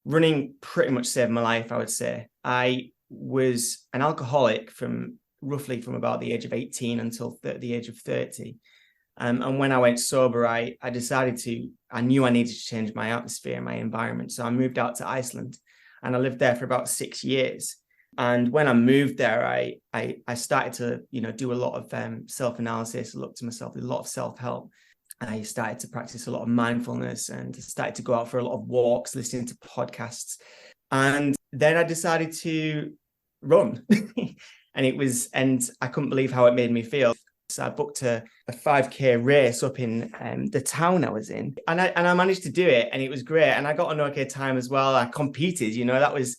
running pretty much saved my life, I would say. I was an alcoholic from about the age of 18 until the age of 30. And when I went sober, I knew I needed to change my atmosphere, my environment. So I moved out to Iceland and I lived there for about 6 years. And when I moved there, I started to, do a lot of self-analysis, look to myself, a lot of self-help. I started to practice a lot of mindfulness and started to go out for a lot of walks, listening to podcasts. And then I decided to run. and I couldn't believe how it made me feel. So I booked a 5K race up in the town I was in, and I managed to do it, and it was great. And I got an okay time as well. I competed, that was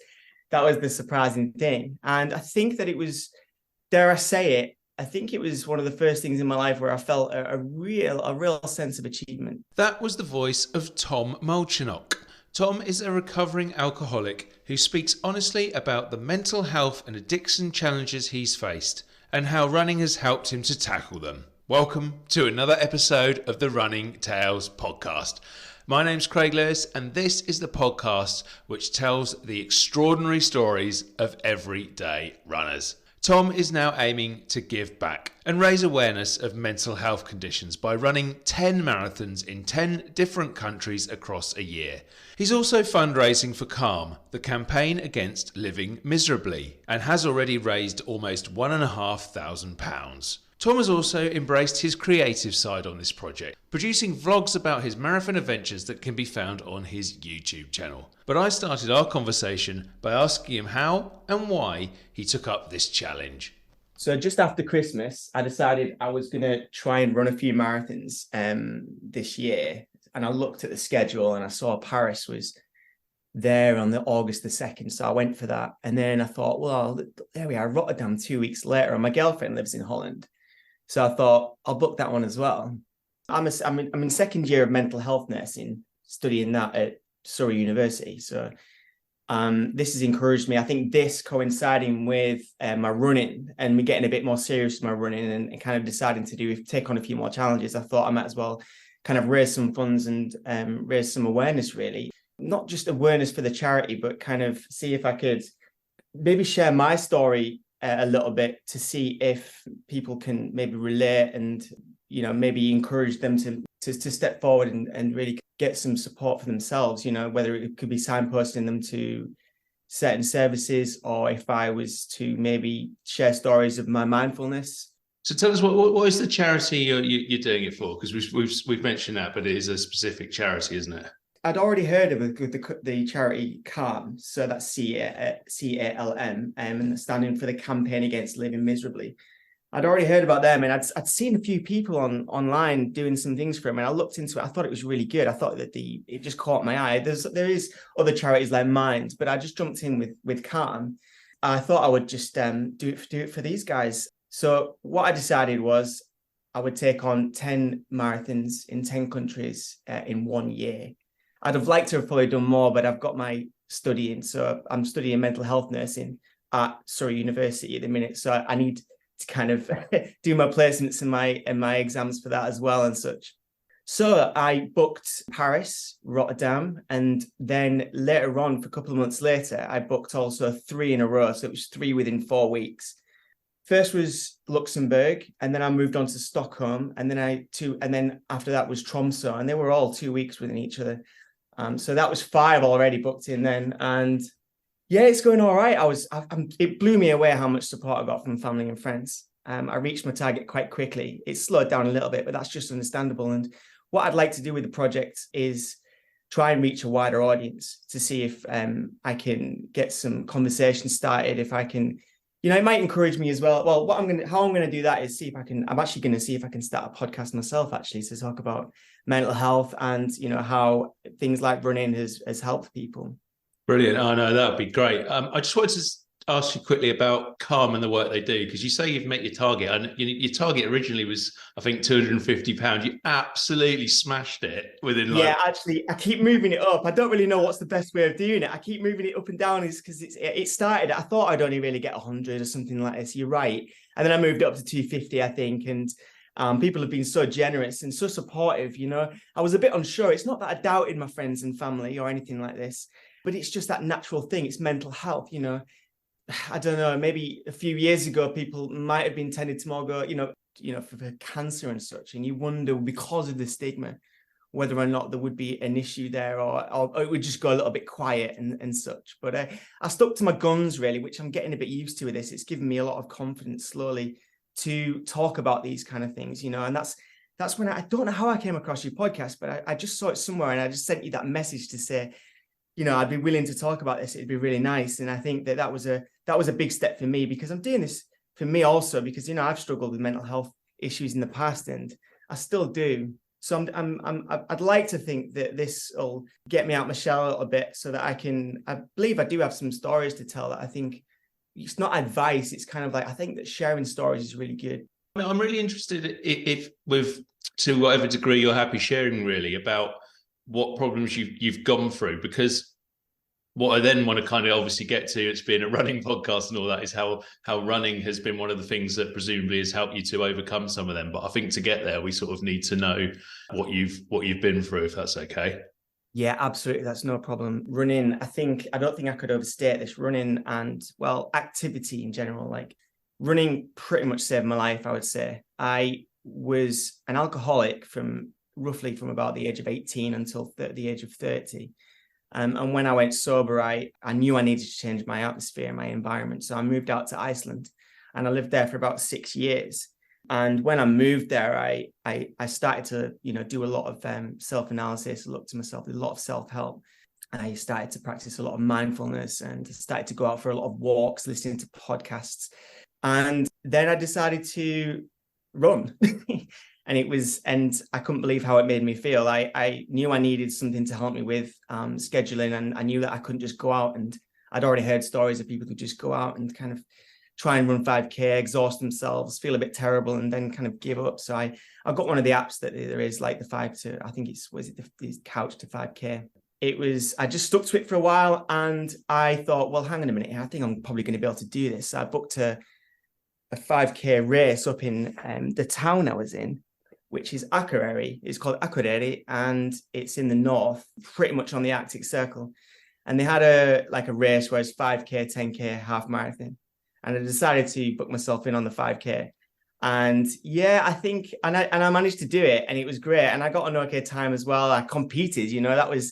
the surprising thing. And I think that it was, dare I say it, I think it was one of the first things in my life where I felt a real sense of achievement. That was the voice of Tom Mulchinock. Tom is a recovering alcoholic who speaks honestly about the mental health and addiction challenges he's faced and how running has helped him to tackle them. Welcome to another episode of the Running Tales podcast. My name's Craig Lewis, and this is the podcast which tells the extraordinary stories of everyday runners. Tom is now aiming to give back and raise awareness of mental health conditions by running 10 marathons in 10 different countries across a year. He's also fundraising for CALM, the Campaign Against Living Miserably, and has already raised almost £1,500. Tom has also embraced his creative side on this project, producing vlogs about his marathon adventures that can be found on his YouTube channel. But I started our conversation by asking him how and why he took up this challenge. So just after Christmas, I decided I was going to try and run a few marathons this year. And I looked at the schedule and I saw Paris was there on the August the 2nd. So I went for that. And then I thought, well, there we are, Rotterdam 2 weeks later. And my girlfriend lives in Holland. So I thought I'll book that one as well. I'm in second year of mental health nursing, studying that at Surrey University. So this has encouraged me. I think this coinciding with my running and me getting a bit more serious with my running and kind of deciding to take on a few more challenges, I thought I might as well kind of raise some funds and raise some awareness, really. Not just awareness for the charity, but kind of see if I could maybe share my story a little bit to see if people can maybe relate and, maybe encourage them to step forward and really get some support for themselves, whether it could be signposting them to certain services or if I was to maybe share stories of my mindfulness. So tell us, what is the charity you're doing it for? Because we've mentioned that, but it is a specific charity, isn't it? I'd already heard of the charity CALM, so that's CALM, and standing for the Campaign Against Living Miserably. I'd already heard about them, and I'd seen a few people online doing some things for them, and I looked into it. I thought it was really good. I thought that it just caught my eye. There is other charities like mine, but I just jumped in with CALM. I thought I would just do it for these guys. So what I decided was I would take on 10 marathons in 10 countries in 1 year. I'd have liked to have probably done more, but I've got my studying. So I'm studying mental health nursing at Surrey University at the minute. So I need to kind of do my placements and my exams for that as well and such. So I booked Paris, Rotterdam, and then later on, for a couple of months later, I booked also 3 in a row. So it was 3 within 4 weeks. First was Luxembourg, and then I moved on to Stockholm, and then after that was Tromsø, and they were all 2 weeks within each other. So that was 5 already booked in then, and yeah, it's going all right. It blew me away how much support I got from family and friends. I reached my target quite quickly. It slowed down a little bit, but that's just understandable. And what I'd like to do with the project is try and reach a wider audience to see if I can get some conversation started. If I can, it might encourage me as well. Well, how I'm going to do that is I'm actually going to see if I can start a podcast myself, actually, to talk about mental health and, how things like running has helped people. Brilliant. Oh, no, that would be great. I just wanted to ask you quickly about CALM and the work they do, because you say you've met your target, and your target originally was, I think, £250. You absolutely smashed it within actually, I keep moving it up. I don't really know what's the best way of doing it. I keep moving it up and down because it started, I thought I'd only really get 100 or something like this. You're right. And then I moved it up to 250, I think. And people have been so generous and so supportive. I was a bit unsure. It's not that I doubted my friends and family or anything like this. but it's just that natural thing. It's mental health, you know. I don't know, maybe a few years ago, people might have been tended to more go, for cancer and such. And you wonder, because of the stigma, whether or not there would be an issue there, or it would just go a little bit quiet and such. But I stuck to my guns, really, which I'm getting a bit used to with this. It's given me a lot of confidence slowly to talk about these kind of things, you know. And that's when I don't know how I came across your podcast, but I just saw it somewhere, and I just sent you that message to say, you know, I'd be willing to talk about this. It'd be really nice. And I think that was a big step for me, because I'm doing this for me also, because, you know, I've struggled with mental health issues in the past, and I still do. So I'd like to think that this will get me out my shell a little bit, so that I believe I do have some stories to tell that I think it's not advice. It's kind of like, I think that sharing stories is really good. I'm really interested if to whatever degree you're happy sharing, really, about what problems you've gone through, because what I then want to kind of obviously get to, it's been a running podcast and all that, is how running has been one of the things that presumably has helped you to overcome some of them. But I think to get there, we sort of need to know what you've been through, if that's okay. Yeah, absolutely. That's no problem. Running, I don't think I could overstate this. Running and, well, activity in general, like running pretty much saved my life, I would say. I was an alcoholic from about the age of 18 until the age of 30. And when I went sober, I knew I needed to change my atmosphere, my environment. So I moved out to Iceland, and I lived there for about 6 years. And when I moved there, I started to, you know, do a lot of self-analysis, look to myself, a lot of self-help. I started to practice a lot of mindfulness, and started to go out for a lot of walks, listening to podcasts. And then I decided to run. And I couldn't believe how it made me feel. I knew I needed something to help me with scheduling, and I knew that I couldn't just go out. And I'd already heard stories of people who just go out and kind of try and run 5K, exhaust themselves, feel a bit terrible, and then kind of give up. So I got one of the apps that there is, like the Couch to 5K. I just stuck to it for a while, and I thought, well, hang on a minute, I think I'm probably going to be able to do this. So I booked a 5K race up in the town I was in, which is Akureyri. It's called Akureyri, and it's in the north, pretty much on the Arctic Circle. And they had a race where it's 5K, 10K, half marathon. And I decided to book myself in on the 5K. And yeah, I think, and I managed to do it, and it was great. And I got an okay time as well. I competed, you know, that was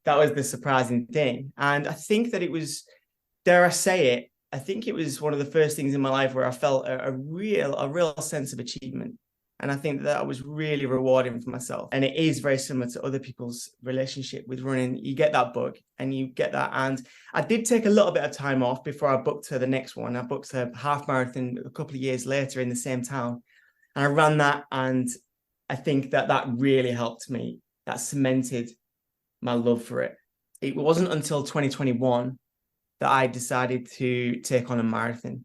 the surprising thing. And I think that it was, dare I say it, I think it was one of the first things in my life where I felt a real sense of achievement. And I think that was really rewarding for myself. And it is very similar to other people's relationship with running. You get that bug, and you get that. And I did take a little bit of time off before I booked the next one. I booked a half marathon a couple of years later in the same town. And I ran that. And I think that really helped me. That cemented my love for it. It wasn't until 2021 that I decided to take on a marathon.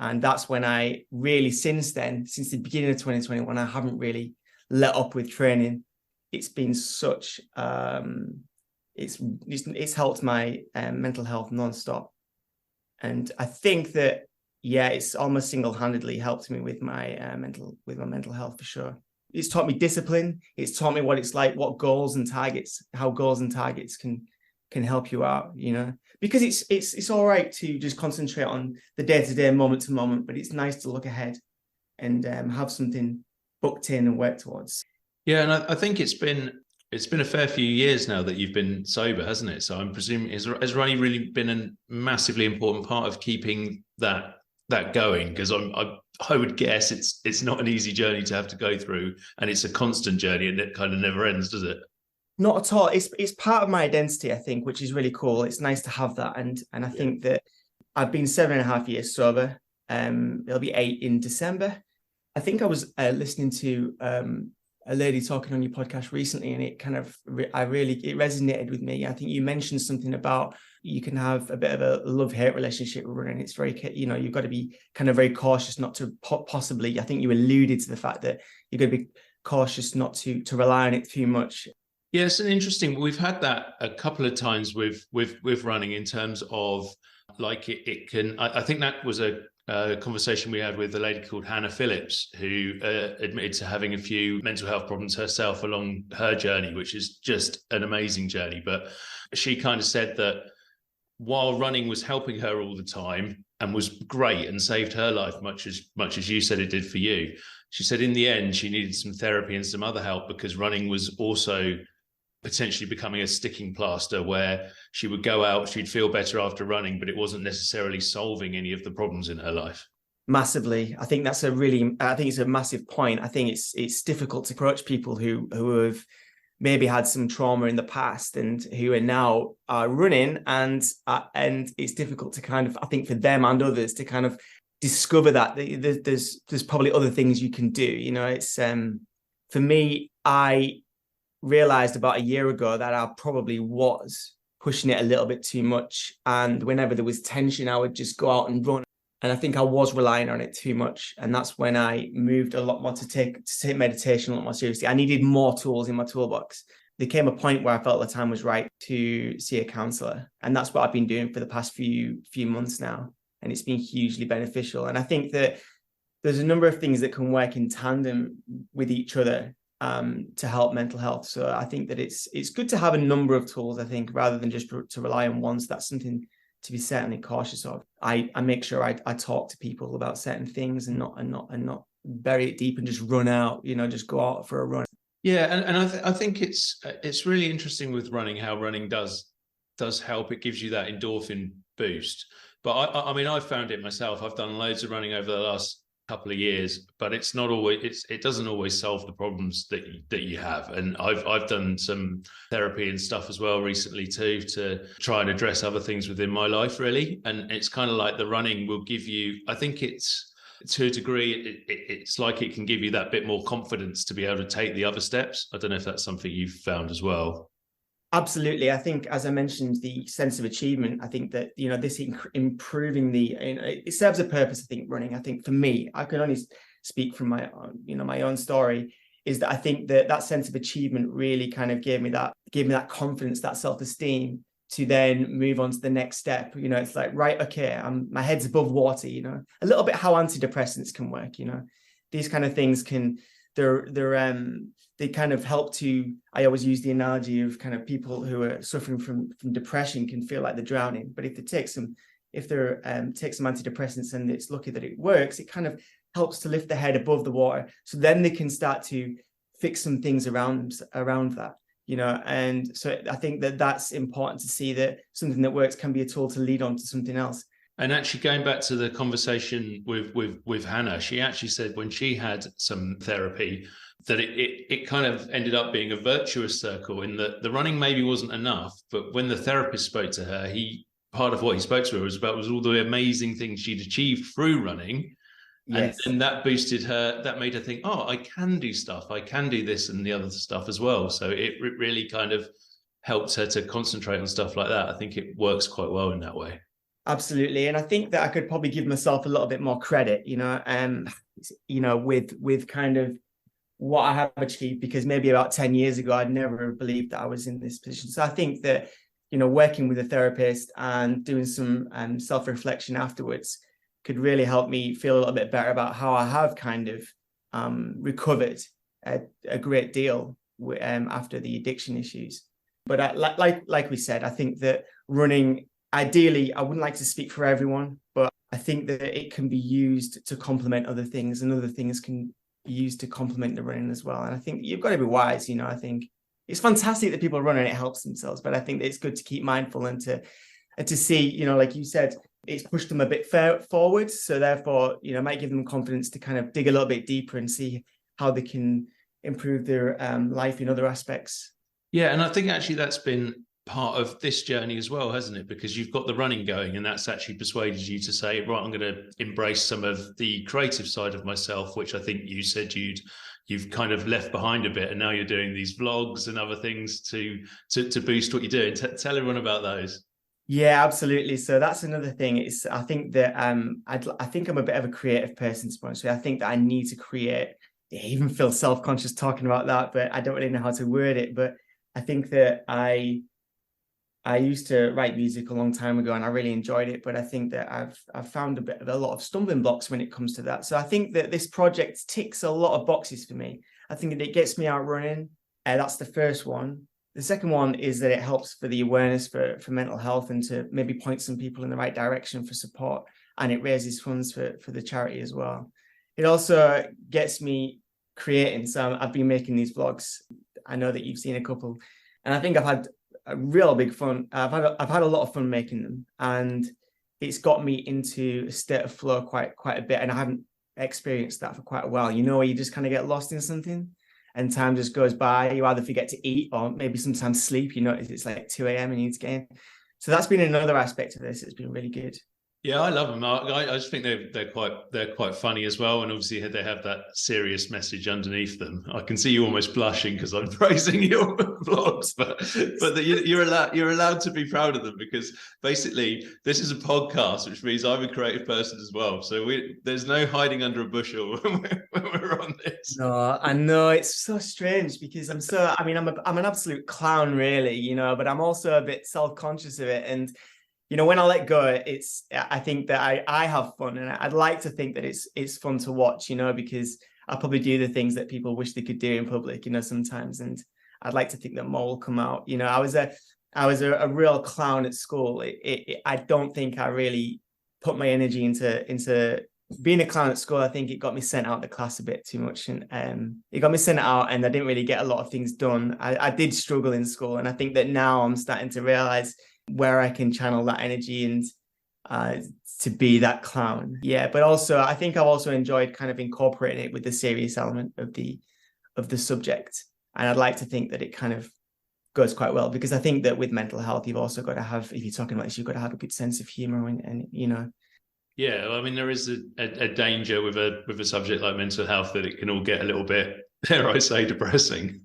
And that's when I really, since the beginning of 2021, I haven't really let up with training. It's been such, it's helped my mental health nonstop. And I think that, yeah, it's almost single-handedly helped me with my mental health for sure. It's taught me discipline. It's taught me what it's like, how goals and targets can help you out, you know, because it's all right to just concentrate on the day-to-day, moment to moment, but it's nice to look ahead and have something booked in and work towards. Yeah, and I think it's been a fair few years now that you've been sober, hasn't it? So I'm presuming, has running really been a massively important part of keeping that going? Because I would guess it's not an easy journey to have to go through, and it's a constant journey, and it kind of never ends, does it? Not at all. It's part of my identity, I think, which is really cool. It's nice to have that. And I think that I've been 7.5 years sober. It'll be 8 in December. I think I was listening to a lady talking on your podcast recently, and it kind of, it resonated with me. I think you mentioned something about you can have a bit of a love-hate relationship with running. It's very, you know, you've got to be kind of very cautious not to possibly, I think you alluded to the fact that you've got to be cautious not to rely on it too much. Yes, and interesting. We've had that a couple of times with running, in terms of like it can. I think that was a a conversation we had with a lady called Hannah Phillips, who admitted to having a few mental health problems herself along her journey, which is just an amazing journey. But she kind of said that while running was helping her all the time and was great and saved her life much as you said it did for you, she said in the end she needed some therapy and some other help, because running was also potentially becoming a sticking plaster, where she would go out, she'd feel better after running, but it wasn't necessarily solving any of the problems in her life. Massively. I think it's a massive point. I think it's difficult to approach people who have maybe had some trauma in the past and who are now running, and it's difficult to kind of, I think for them and others, to kind of discover that there's probably other things you can do. You know, it's for me, I realized about a year ago that I probably was pushing it a little bit too much, and whenever there was tension, I would just go out and run. And I think I was relying on it too much. And that's when I moved a lot more to take meditation a lot more seriously. I needed more tools in my toolbox. There came a point where I felt the time was right to see a counselor. And that's what I've been doing for the past few months now. And it's been hugely beneficial. And I think that there's a number of things that can work in tandem with each other to help mental health. So I think that it's good to have a number of tools, I think, rather than just to rely on one. So that's something to be certainly cautious of. I make sure I talk to people about certain things and not bury it deep and just run out, just go out for a run. Yeah, and I think it's really interesting with running, how running does help. It gives you that endorphin boost. But I mean, I've found it myself. I've done loads of running over the last couple of years, but it's not always, it doesn't always solve the problems that you have. And I've done some therapy and stuff as well recently too, to try and address other things within my life, really. And it's kind of like the running will give you, I think it's, to a degree, it's like it can give you that bit more confidence to be able to take the other steps. I don't know if that's something you've found as well. Absolutely. I think, as I mentioned, the sense of achievement, I think that, this improving it serves a purpose. I think running, I think for me, I can only speak from my own, my own story, is that I think that sense of achievement really kind of gave me that confidence, that self-esteem to then move on to the next step. It's like, right, okay, my head's above water, a little bit how antidepressants can work, these kind of things they kind of help to, I always use the analogy of kind of people who are suffering from depression can feel like they're drowning, but if they take some antidepressants and it's lucky that it works, it kind of helps to lift the head above the water. So then they can start to fix some things around that, and so I think that that's important to see, that something that works can be a tool to lead on to something else. And actually, going back to the conversation with Hannah, she actually said when she had some therapy that it kind of ended up being a virtuous circle, in that the running maybe wasn't enough, but when the therapist spoke to her, part of what he spoke to her was all the amazing things she'd achieved through running. Yes. And that boosted her, that made her think, oh, I can do stuff, I can do this and the other stuff as well. So it really kind of helped her to concentrate on stuff like that. I think it works quite well in that way. Absolutely. And I think that I could probably give myself a little bit more credit, with kind of what I have achieved, because maybe about 10 years ago, I'd never believed that I was in this position. So I think that, working with a therapist and doing some self-reflection afterwards could really help me feel a little bit better about how I have kind of recovered a great deal after the addiction issues. But like we said, I think that running, ideally, I wouldn't like to speak for everyone, but I think that it can be used to complement other things, and other things can be used to complement the running as well. And I think you've got to be wise. I think it's fantastic that people run and it helps themselves, but I think that it's good to keep mindful and to see, like you said, it's pushed them a bit forward. So therefore, it might give them confidence to kind of dig a little bit deeper and see how they can improve their life in other aspects. Yeah, and I think actually that's been part of this journey as well, hasn't it? Because you've got the running going, and that's actually persuaded you to say, right, I'm going to embrace some of the creative side of myself, which I think you said you've kind of left behind a bit, and now you're doing these vlogs and other things to boost what you're doing. Tell everyone about those. Yeah, absolutely. So that's another thing. I think that I think I'm a bit of a creative person, to be honest with you. I think that I need to create. I even feel self-conscious talking about that, but I don't really know how to word it. But I think that I I used to write music a long time ago and I really enjoyed it, but I think that I've found a lot of stumbling blocks when it comes to that. So I think that this project ticks a lot of boxes for me. I think that it gets me out running. That's the first one. The second one is that it helps for the awareness for mental health and to maybe point some people in the right direction for support. And it raises funds for the charity as well. It also gets me creating. So I've been making these vlogs. I know that you've seen a couple, and I think I've had a real big fun. I've had a lot of fun making them, and it's got me into a state of flow quite a bit. And I haven't experienced that for quite a while. You know, where you just kind of get lost in something, and time just goes by. You either forget to eat or maybe sometimes sleep. You know, it's like 2 a.m. and you need to get in. So that's been another aspect of this. It's been really good. Yeah, I love them. I just think they're quite funny as well, and obviously they have that serious message underneath them. I can see you almost blushing because I'm praising your vlogs, but you're allowed to be proud of them, because basically this is a podcast, which means I'm a creative person as well. So there's no hiding under a bushel when we're on this. No, I know, it's so strange because I'm an absolute clown, really, you know, but I'm also a bit self-conscious of it. And you know, when I let go, I think that I have fun, and I'd like to think that it's fun to watch, you know, because I probably do the things that people wish they could do in public, you know, sometimes, and I'd like to think that more will come out. You know, I was a real clown at school. I don't think I really put my energy into being a clown at school. I think it got me sent out of the class a bit too much, and it got me sent out, and I didn't really get a lot of things done. I did struggle in school, and I think that now I'm starting to realize where I can channel that energy and to be that clown. Yeah, but also I think I've also enjoyed kind of incorporating it with the serious element of the subject. And I'd like to think that it kind of goes quite well, because I think that with mental health, you've also got to have, if you're talking about this, you've got to have a good sense of humor and you know. Yeah, I mean, there is a danger with a subject like mental health that it can all get a little bit, dare I say, depressing.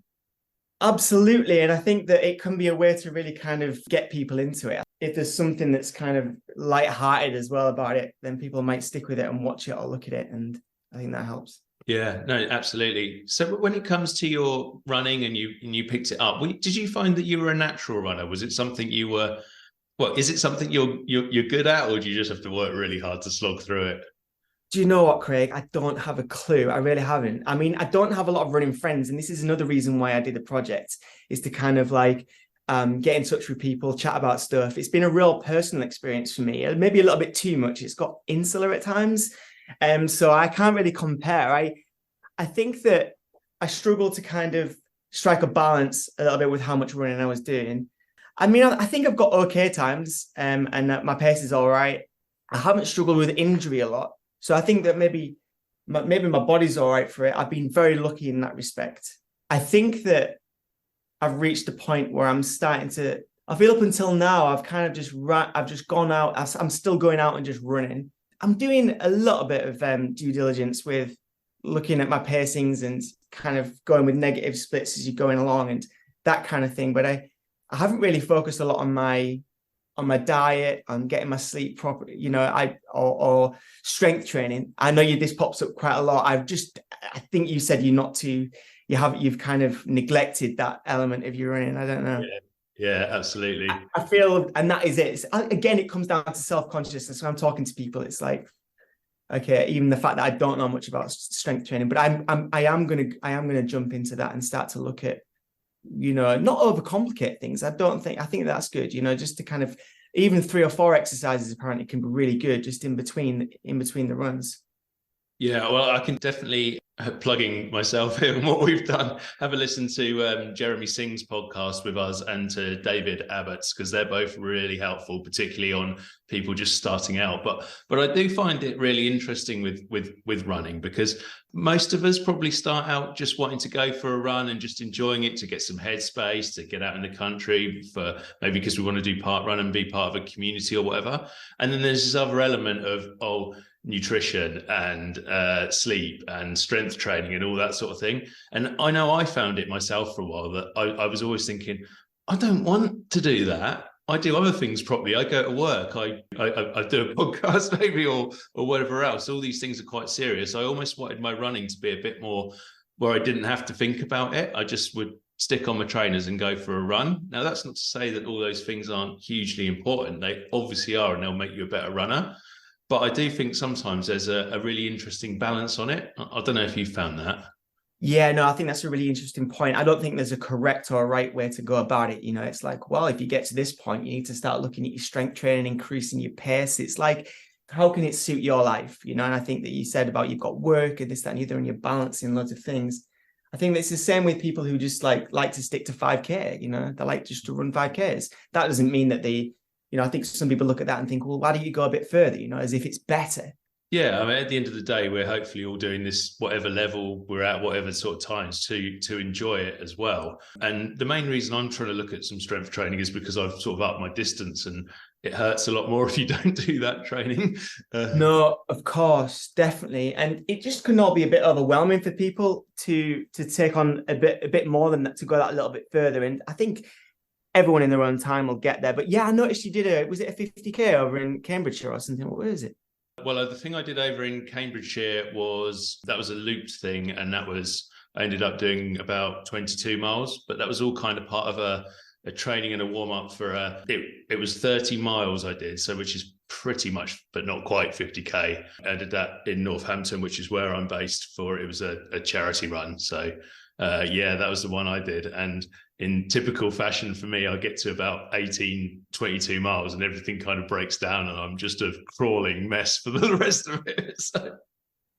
Absolutely. And I think that it can be a way to really kind of get people into it. If there's something that's kind of lighthearted as well about it, then people might stick with it and watch it or look at it. And I think that helps. Yeah, no, absolutely. So when it comes to your running and you picked it up, did you find that you were a natural runner? Was it something you were, is it something you're good at, or do you just have to work really hard to slog through it? Do you know what, Craig? I don't have a clue. I really haven't. I mean, I don't have a lot of running friends. And this is another reason why I did the project, is to kind of like get in touch with people, chat about stuff. It's been a real personal experience for me. Maybe a little bit too much. It's got insular at times. So I can't really compare. I think that I struggle to kind of strike a balance a little bit with how much running I was doing. I mean, I think I've got okay times and my pace is all right. I haven't struggled with injury a lot. So I think that maybe my body's all right for it. I've been very lucky in that respect. I think that I've reached a point where I'm starting to, I feel up until now, I've kind of just I've just gone out. I'm still going out and just running. I'm doing a little bit of due diligence with looking at my pacings and kind of going with negative splits as you're going along and that kind of thing. But I haven't really focused a lot on my diet, on getting my sleep properly, you know, or strength training. I know this pops up quite a lot. I think you said you've kind of neglected that element of your running. I don't know. Yeah, absolutely. I feel, and that is it. Again, it comes down to self-consciousness. When I'm talking to people, it's like, okay, even the fact that I don't know much about strength training, but I am gonna jump into that and start to look at, you know, not overcomplicate things. I think that's good, you know, just to kind of, even 3 or 4 exercises apparently can be really good just in between the runs. Yeah, well, I can definitely, plugging myself here and what we've done, have a listen to Jeremy Singh's podcast with us and to David Abbott's, because they're both really helpful, particularly on people just starting out. But I do find it really interesting with running, because most of us probably start out just wanting to go for a run and just enjoying it, to get some headspace, to get out in the country, for maybe because we want to do part run and be part of a community or whatever. And then there's this other element of nutrition and sleep and strength training and all that sort of thing. And I know I found it myself for a while, that I was always thinking, I don't want to do that. I do other things properly. I go to work. I do a podcast maybe or whatever else. All these things are quite serious. I almost wanted my running to be a bit more where I didn't have to think about it. I just would stick on my trainers and go for a run. Now, that's not to say that all those things aren't hugely important. They obviously are, and they'll make you a better runner. But I do think sometimes there's a really interesting balance on it. I don't know if you found that. Yeah, no, I think that's a really interesting point. I don't think there's a correct or a right way to go about it. You know, it's like, well, if you get to this point, you need to start looking at your strength training, increasing your pace. It's like, how can it suit your life? You know, and I think that you said about you've got work and this, that, and the other, and you're balancing loads of things. I think it's the same with people who just like to stick to 5K, you know, they like just to run 5Ks. That doesn't mean that they, you know, I think some people look at that and think, well, why don't you go a bit further, you know, as if it's better. Yeah, I mean, at the end of the day, we're hopefully all doing this, whatever level we're at, whatever sort of times, to enjoy it as well. And the main reason I'm trying to look at some strength training is because I've sort of upped my distance, and it hurts a lot more if you don't do that training. No, of course, definitely. And it just can all be a bit overwhelming for people to take on a bit more than that, to go that little bit further. And I think everyone in their own time will get there. But yeah, I noticed you did was it a 50K over in Cambridgeshire or something? What was it? Well, the thing I did over in Cambridgeshire was a looped thing, and I ended up doing about 22 miles, but that was all kind of part of a training and a warm up for it was 30 miles I did, so which is pretty much, but not quite 50K. I did that in Northampton, which is where I'm based for. It was a charity run. So yeah, that was the one I did. And in typical fashion for me, I get to about 22 miles and everything kind of breaks down and I'm just a crawling mess for the rest of it. So.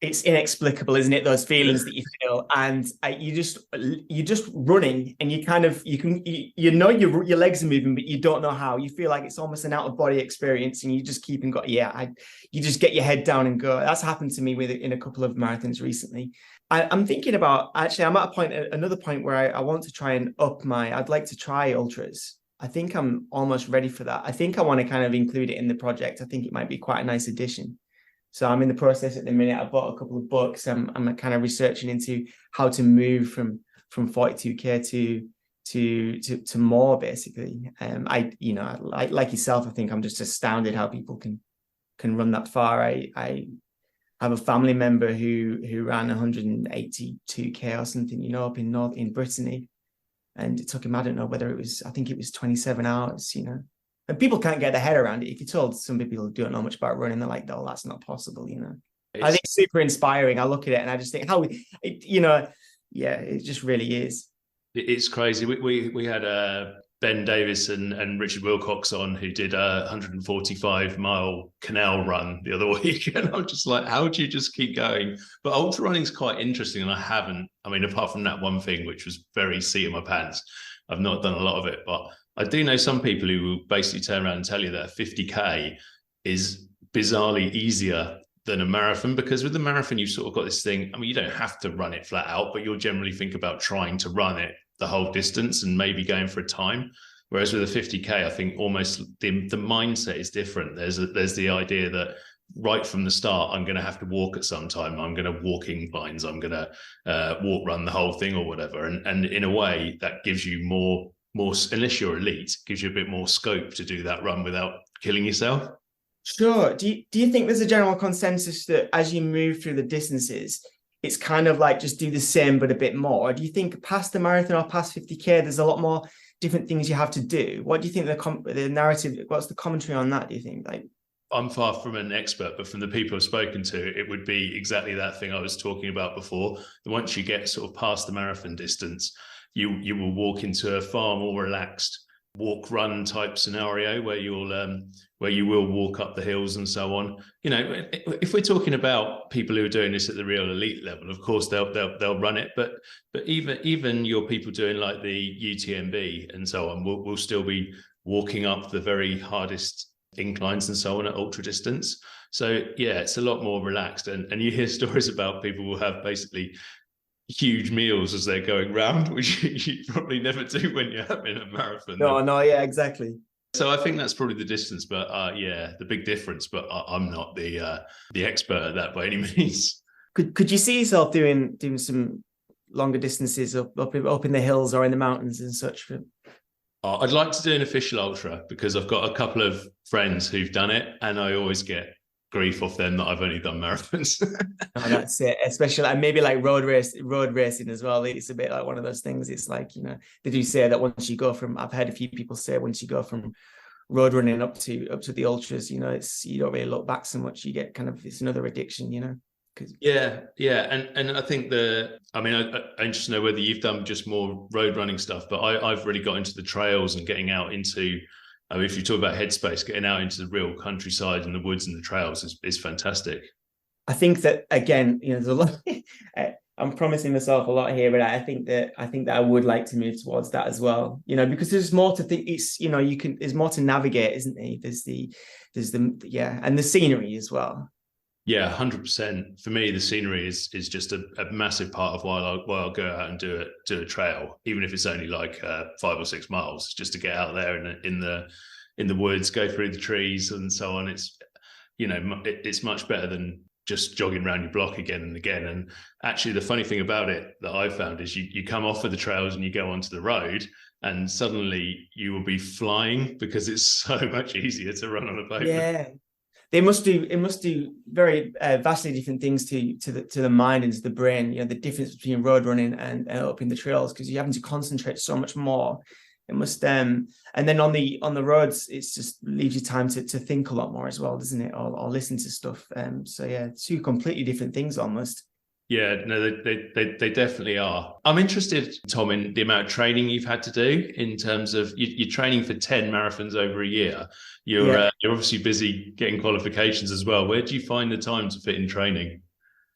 It's inexplicable, isn't it? Those feelings that you feel, and you're just running, and you know your legs are moving, but you don't know how. You feel like it's almost an out of body experience, and you just keep and go. Yeah, you just get your head down and go. That's happened to me in a couple of marathons recently. I'm thinking about, actually, I'm at another point where I want to try and I'd like to try ultras. I think I'm almost ready for that. I think I want to kind of include it in the project. I think it might be quite a nice addition. So I'm in the process at the minute. I bought a couple of books. I'm kind of researching into how to move from 42K to more, basically. Like yourself, I think I'm just astounded how people can run that far. I have a family member who ran 182K or something, you know, up in Brittany, and it took him, I don't know whether I think it was 27 hours, you know. And people can't get their head around it. If you told some people who don't know much about running, they're like, "Oh, that's not possible," you know. I think it's super inspiring. I look at it and I just think it just really is. It's crazy. We had Ben Davis and Richard Wilcox on, who did a 145-mile canal run the other week, and I'm just like, how do you just keep going? But ultra running is quite interesting, and apart from that one thing, which was very seat of my pants, I've not done a lot of it, but I do know some people who will basically turn around and tell you that a 50K is bizarrely easier than a marathon, because with the marathon, you've sort of got this thing. I mean, you don't have to run it flat out, but you'll generally think about trying to run it the whole distance and maybe going for a time. Whereas with a 50K, I think almost the mindset is different. There's the idea that right from the start, I'm going to have to walk at some time. I'm going to walk inclines. I'm going to run the whole thing or whatever. And in a way, that gives you more, unless you're elite, gives you a bit more scope to do that run without killing yourself. Sure. Do you think there's a general consensus that as you move through the distances, it's kind of like just do the same but a bit more? Or do you think past the marathon or past 50K, there's a lot more different things you have to do? What do you think the narrative? What's the commentary on that? Do you think I'm far from an expert, but from the people I've spoken to, it would be exactly that thing I was talking about before. Once you get sort of past the marathon distance, you will walk into a far more relaxed walk-run type scenario where you will walk up the hills and so on. You know, if we're talking about people who are doing this at the real elite level, of course they'll run it, but even your people doing like the UTMB and so on will still be walking up the very hardest inclines and so on at ultra distance. So yeah, it's a lot more relaxed, and you hear stories about people who have basically huge meals as they're going round, which you probably never do when you're having a marathon. No, yeah, exactly. So I think that's probably the distance, but yeah, the big difference. But I'm not the expert at that by any means. Could you see yourself doing some longer distances up in the hills or in the mountains and such? I'd like to do an official ultra because I've got a couple of friends who've done it, and I always get grief off them that I've only done marathons. Oh, that's it. Especially and maybe like road racing as well. It's a bit like one of those things. It's like, you know, they do say that once you go from, I've heard a few people say once you go from road running up to the ultras, you know, it's, you don't really look back so much. You get kind of, it's another addiction, you know. Yeah. And I think I'm interested to know whether you've done just more road running stuff, but I've really got into the trails and getting out into, if you talk about headspace, getting out into the real countryside and the woods and the trails is fantastic. I think that, again, you know, there's a lot. I'm promising myself a lot here, but I think that I would like to move towards that as well. You know, because there's more to think. It's, you know, there's more to navigate, isn't there? There's the and the scenery as well. Yeah, 100%. For me, the scenery is just a massive part of why I'll go out and do a trail, even if it's only like 5 or 6 miles, just to get out there in the woods, go through the trees and so on. It's, you know, it's much better than just jogging around your block again and again. And actually, the funny thing about it that I've found is you come off of the trails and you go onto the road, and suddenly you will be flying because it's so much easier to run on a pavement. Yeah. It must do very vastly different things to the mind and to the brain. You know, the difference between road running and up in the trails, because you're having to concentrate so much more. It must and then on the roads, it's just leaves you time to think a lot more as well, doesn't it? Or listen to stuff. So yeah, 2 completely different things almost. Yeah, no, they definitely are. I'm interested, Tom, in the amount of training you've had to do in terms of you're training for 10 marathons over a year. You're obviously busy getting qualifications as well. Where do you find the time to fit in training?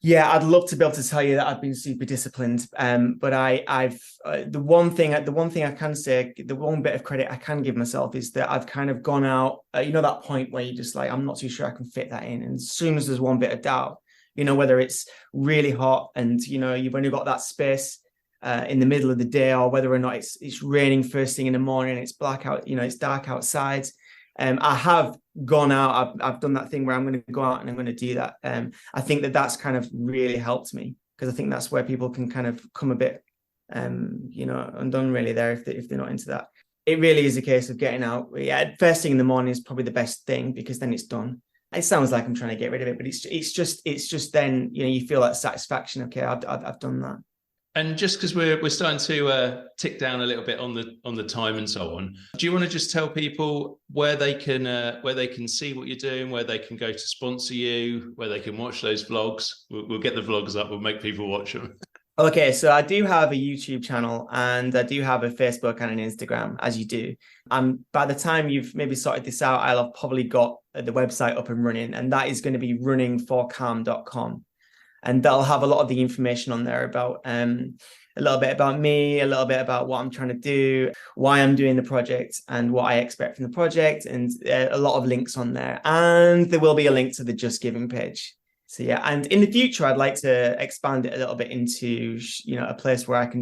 Yeah, I'd love to be able to tell you that I've been super disciplined. But I've the one thing I can say, the one bit of credit I can give myself is that I've kind of gone out, you know, that point where you're just like, I'm not too sure I can fit that in. And as soon as there's one bit of doubt, you know, whether it's really hot and, you know, you've only got that space in the middle of the day, or whether or not it's raining first thing in the morning, it's blackout, you know, it's dark outside. I have gone out. I've done that thing where I'm going to go out and I'm going to do that. I think that's kind of really helped me, because I think that's where people can kind of come a bit, you know, undone really there if they're not into that. It really is a case of getting out. Yeah, first thing in the morning is probably the best thing, because then it's done. It sounds like I'm trying to get rid of it, but it's just then, you know, you feel that satisfaction. Okay, I've done that. And just because we're starting to tick down a little bit on the time and so on, do you want to just tell people where they can see what you're doing, where they can go to sponsor you, where they can watch those vlogs? We'll get the vlogs up. We'll make people watch them. Okay, so I do have a YouTube channel and I do have a Facebook and an Instagram, as you do. By the time you've maybe sorted this out, I'll have probably got the website up and running, and that is going to be runningforcalm.com. And that'll have a lot of the information on there about a little bit about me, a little bit about what I'm trying to do, why I'm doing the project, and what I expect from the project, and a lot of links on there. And there will be a link to the Just Giving page. So yeah, and in the future, I'd like to expand it a little bit into, you know, a place where I can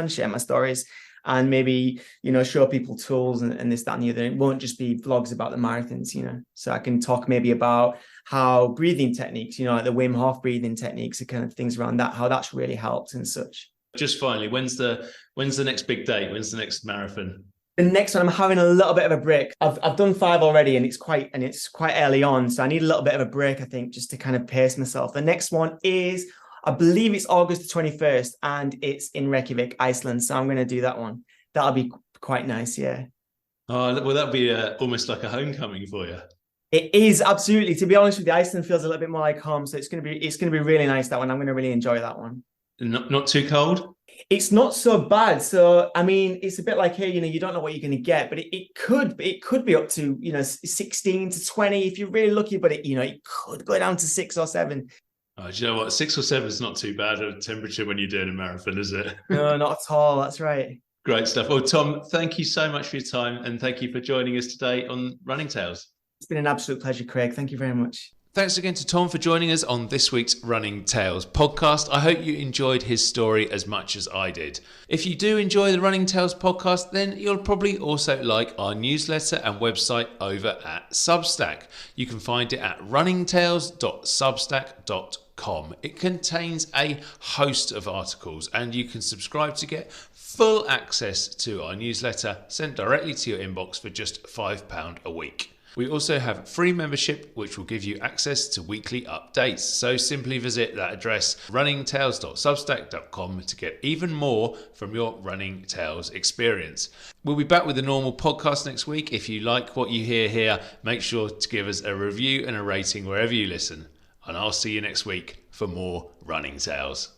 share my stories and maybe, you know, show people tools and this, that, and the other. It won't just be vlogs about the marathons, you know. So I can talk maybe about how breathing techniques, you know, like the Wim Hof breathing techniques, and kind of things around that, how that's really helped and such. Just finally, when's the next big date? When's the next marathon? The next one, I'm having a little bit of a break. I've done 5 already, and it's quite early on, so I need a little bit of a break, I think, just to kind of pace myself. The next one is, I believe it's August the 21st, and it's in Reykjavik, Iceland. So I'm going to do that one. That'll be quite nice, yeah. Oh, well, that'll be almost like a homecoming for you. It is, absolutely. To be honest with you, Iceland feels a little bit more like home, so it's going to be really nice, that one. I'm going to really enjoy that one. Not too cold? It's not so bad. So, I mean, it's a bit like, hey, you know, you don't know what you're going to get, but it could be up to, you know, 16 to 20 if you're really lucky, but it could go down to 6 or 7. Oh, do you know what? 6 or 7 is not too bad of a temperature when you're doing a marathon, is it? No, not at all. That's right. Great stuff. Well, Tom, thank you so much for your time, and thank you for joining us today on Running Tales. It's been an absolute pleasure, Craig. Thank you very much. Thanks again to Tom for joining us on this week's Running Tales podcast. I hope you enjoyed his story as much as I did. If you do enjoy the Running Tales podcast, then you'll probably also like our newsletter and website over at Substack. You can find it at runningtales.substack.com. It contains a host of articles, and you can subscribe to get full access to our newsletter sent directly to your inbox for just £5 a week. We also have free membership, which will give you access to weekly updates. So simply visit that address, runningtales.substack.com, to get even more from your Running Tales experience. We'll be back with a normal podcast next week. If you like what you hear here, make sure to give us a review and a rating wherever you listen. And I'll see you next week for more Running Tales.